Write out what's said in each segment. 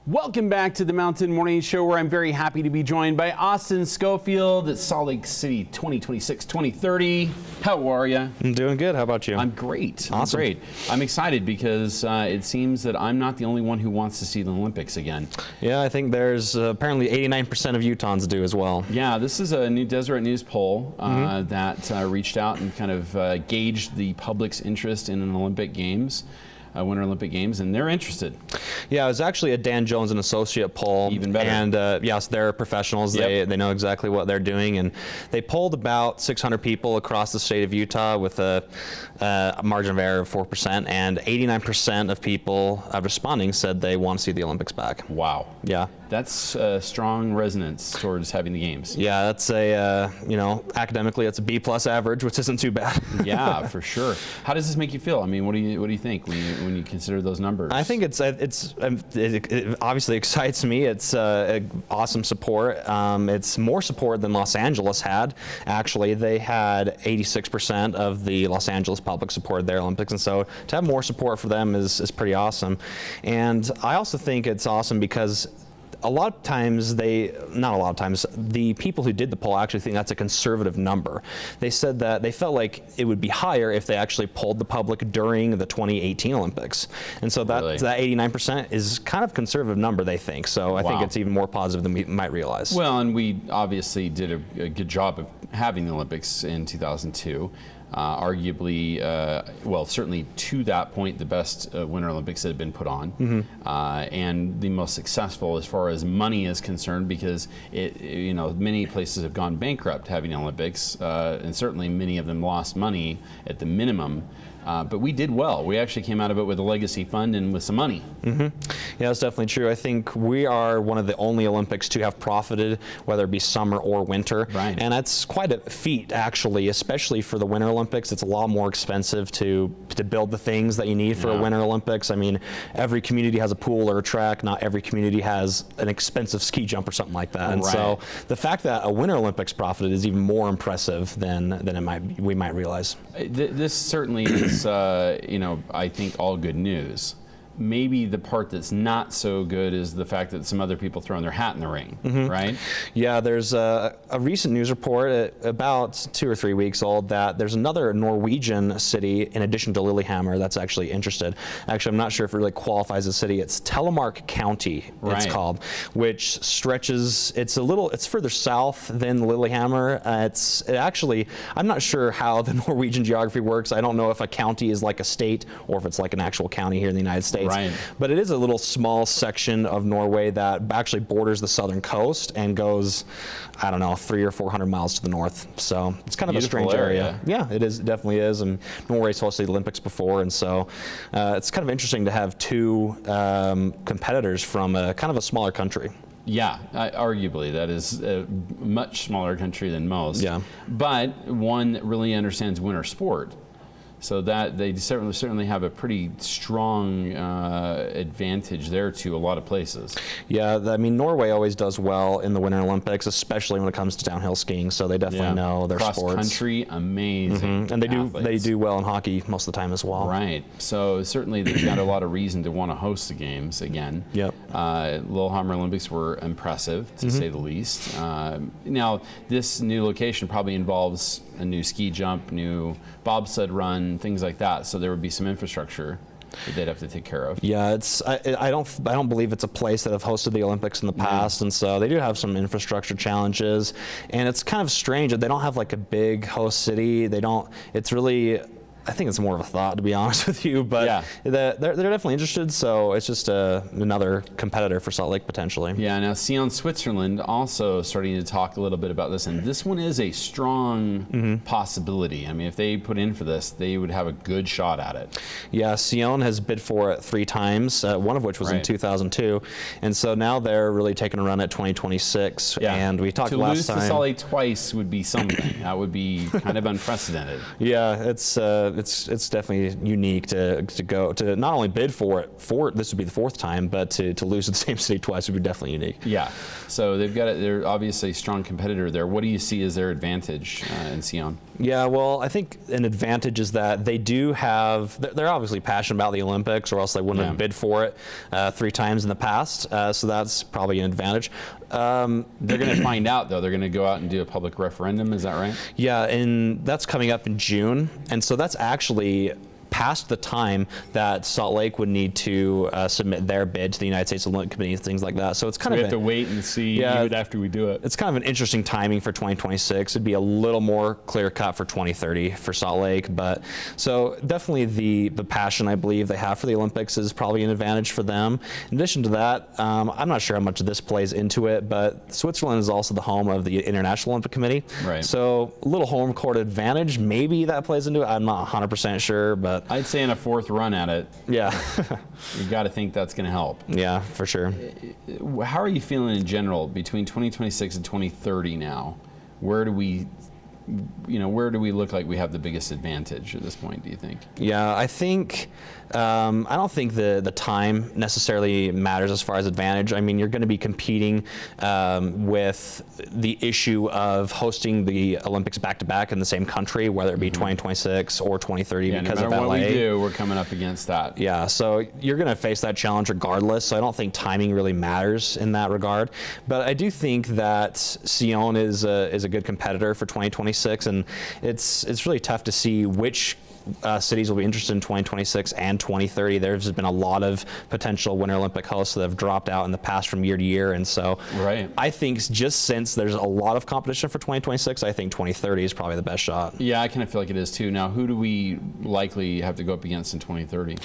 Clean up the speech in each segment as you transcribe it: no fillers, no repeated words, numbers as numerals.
Welcome back to the Mountain Morning Show, where I'm very happy to be joined by Austin Schofield at Salt Lake City 2026-2030. How are you? I'm doing good. How about you? I'm great. Awesome. I'm great. I'm excited because it seems that I'm not the only one who wants to see the Olympics again. Yeah, I think there's apparently 89% of Utahns do as well. Yeah, this is a new Deseret News poll that reached out and kind of gauged the public's interest in an Olympic Games. Winter Olympic Games, and they're interested. Yeah, it was actually a Dan Jones and Associate poll. Even better. And yes, they're professionals. Yep. They know exactly what they're doing, and they polled about 600 people across the state of Utah with a margin of error of 4%, and 89% of people responding said they want to see the Olympics back. Wow. Yeah. That's strong resonance towards having the games. Yeah, that's a, academically it's a B+ average, which isn't too bad. Yeah, for sure. How does this make you feel? I mean, what do you think when you consider those numbers? I think it obviously excites me. It's awesome support. It's more support than Los Angeles had. Actually, they had 86% of the Los Angeles public support their Olympics, and so to have more support for them is pretty awesome. And I also think it's awesome because a lot of times the people who did the poll actually think that's a conservative number. They said that they felt like it would be higher if they actually polled the public during the 2018 Olympics. And so that 89% is kind of conservative number, they think. So I think it's even more positive than we might realize. Well, and we obviously did a good job of having the Olympics in 2002. Arguably, certainly to that point, the best Winter Olympics that had been put on, and the most successful as far as money is concerned, because many places have gone bankrupt having Olympics, and certainly many of them lost money at the minimum. But we did well. We actually came out of it with a legacy fund and with some money. Yeah, that's definitely true. I think we are one of the only Olympics to have profited, whether it be summer or winter. Right. And that's quite a feat, actually, especially for the Winter Olympics. It's a lot more expensive to build the things that you need for a Winter Olympics. I mean, every community has a pool or a track. Not every community has an expensive ski jump or something like that. And so the fact that a Winter Olympics profited is even more impressive than we might realize. This certainly is. I think all good news. Maybe the part that's not so good is the fact that some other people throwing their hat in the ring, right? Yeah, there's a recent news report about 2 or 3 weeks old that there's another Norwegian city in addition to Lillehammer that's actually interested. Actually, I'm not sure if it really qualifies as a city. It's Telemark County, it's called, which stretches, it's further south than Lillehammer. I'm not sure how the Norwegian geography works. I don't know if a county is like a state or if it's like an actual county here in the United States. Right. But it is a little small section of Norway that actually borders the southern coast and goes, 300 or 400 miles to the north. So it's kind of a strange area. Yeah, it definitely is. And Norway's hosted the Olympics before, and so it's kind of interesting to have two competitors from kind of a smaller country. Yeah, arguably that is a much smaller country than most. Yeah. But one that really understands winter sport. So that they certainly have a pretty strong advantage there to a lot of places. Yeah, I mean, Norway always does well in the Winter Olympics, especially when it comes to downhill skiing. So they definitely know their sports. Cross country, amazing. And they do well in hockey most of the time as well. Right. So certainly they've got a lot of reason to want to host the games again. Yep. Lillehammer Olympics were impressive, to say the least. Now, this new location probably involves a new ski jump, new bobsled run, things like that. So there would be some infrastructure that they'd have to take care of. Yeah, I don't believe it's a place that have hosted the Olympics in the past, and so they do have some infrastructure challenges. And it's kind of strange that they don't have like a big host city. It's really, I think it's more of a thought, to be honest with you, but they're definitely interested, so it's just another competitor for Salt Lake potentially. Yeah, now Sion, Switzerland also starting to talk a little bit about this, and this one is a strong possibility. I mean, if they put in for this, they would have a good shot at it. Yeah, Sion has bid for it 3 times, one of which was in 2002, and so now they're really taking a run at 2026, and we talked last time. To lose to Salt Lake twice would be something. That would be kind of unprecedented. Yeah, it's definitely unique to go to not only bid for it this would be the 4th time, but to lose to the same city twice would be definitely unique. Yeah, so they're obviously a strong competitor there. What do you see as their advantage in Sion? Yeah, well, I think an advantage is that they do have, they're obviously passionate about the Olympics, or else they wouldn't have bid for it 3 times in the past. So that's probably an advantage. They're going to find out, though. They're going to go out and do a public referendum. Is that right? Yeah, and that's coming up in June. And so that's actually past the time that Salt Lake would need to submit their bid to the United States Olympic Committee, things like that. So it's kind we of have to wait and see even after we do it. It's kind of an interesting timing for 2026. It'd be a little more clear cut for 2030 for Salt Lake, but so definitely the passion I believe they have for the Olympics is probably an advantage for them. In addition to that, I'm not sure how much of this plays into it, but Switzerland is also the home of the International Olympic Committee. Right. So a little home court advantage, maybe that plays into it. I'm not 100% sure, but I'd say in a 4th run at it, yeah, you got to think that's going to help. Yeah, for sure. How are you feeling in general between 2026 and 2030 now? Where do we look like we have the biggest advantage at this point, do you think? Yeah, I think, I don't think the time necessarily matters as far as advantage. I mean, you're going to be competing with the issue of hosting the Olympics back-to-back in the same country, whether it be 2026 or 2030 because no of matter LA. what we do, we're coming up against that. Yeah, so you're going to face that challenge regardless, so I don't think timing really matters in that regard. But I do think that Sion is a good competitor for 2026, and it's really tough to see which cities will be interested in 2026 and 2030. There's been a lot of potential Winter Olympic hosts that have dropped out in the past from year to year, and so I think just since there's a lot of competition for 2026, I think 2030 is probably the best shot. Yeah, I kind of feel like it is too. Now, who do we likely have to go up against in 2030?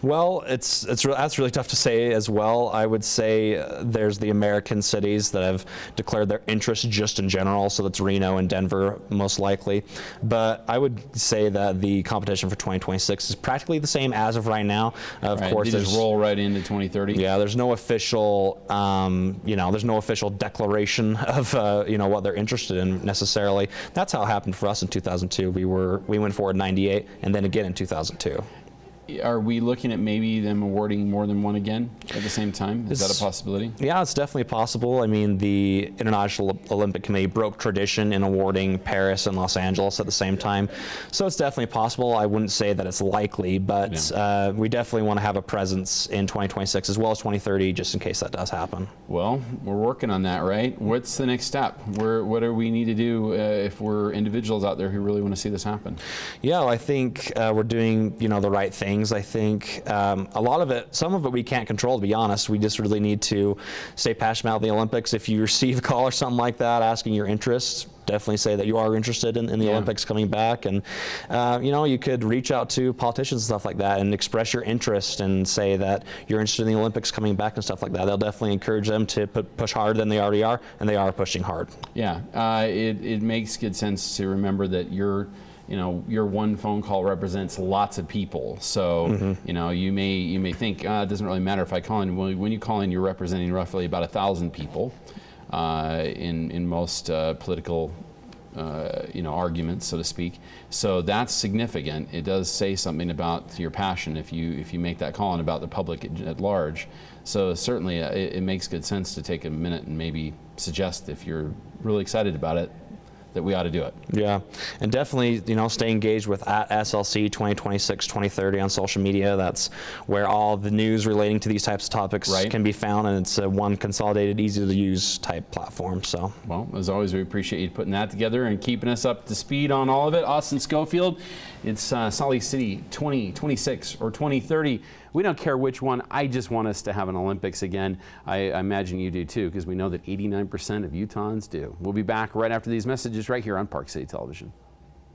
Well, that's really tough to say as well. I would say there's the American cities that have declared their interest just in general, so that's Reno and Denver most likely. But I would say that the competition for 2026 is practically the same as of right now. Of course, they just roll right into 2030. Yeah, there's no official, there's no official declaration of, what they're interested in necessarily. That's how it happened for us in 2002. We went forward in '98, and then again in 2002. Are we looking at maybe them awarding more than one again at the same time? Is that a possibility? Yeah, it's definitely possible. I mean, the International Olympic Committee broke tradition in awarding Paris and Los Angeles at the same time. So it's definitely possible. I wouldn't say that it's likely, but we definitely want to have a presence in 2026 as well as 2030, just in case that does happen. Well, we're working on that, right? What's the next step? What do we need to do if we're individuals out there who really want to see this happen? Yeah, well, I think we're doing, the right thing. I think a lot of it, some of it we can't control, to be honest. We just really need to stay passionate about the Olympics. If you receive a call or something like that asking your interests, definitely say that you are interested in the Olympics coming back. And, you could reach out to politicians and stuff like that and express your interest and say that you're interested in the Olympics coming back and stuff like that. They'll definitely encourage them to push harder than they already are, and they are pushing hard. Yeah, it makes good sense to remember that your one phone call represents lots of people. So, you may think, it doesn't really matter if I call in. When you call in, you're representing roughly about 1,000 people in most political, arguments, so to speak. So that's significant. It does say something about your passion if you make that call in about the public at large. So certainly it makes good sense to take a minute and maybe suggest, if you're really excited about it, that we ought to do it. Yeah, and definitely, stay engaged with @SLC 2026 2030 on social media. That's where all the news relating to these types of topics can be found, and it's a one consolidated, easy to use type platform. So, well, as always, we appreciate you putting that together and keeping us up to speed on all of it. Austin Schofield, it's Salt Lake City 2026 or 2030. We don't care which one. I just want us to have an Olympics again. I imagine you do too, because we know that 89% of Utahns do. We'll be back right after these messages right here on Park City Television.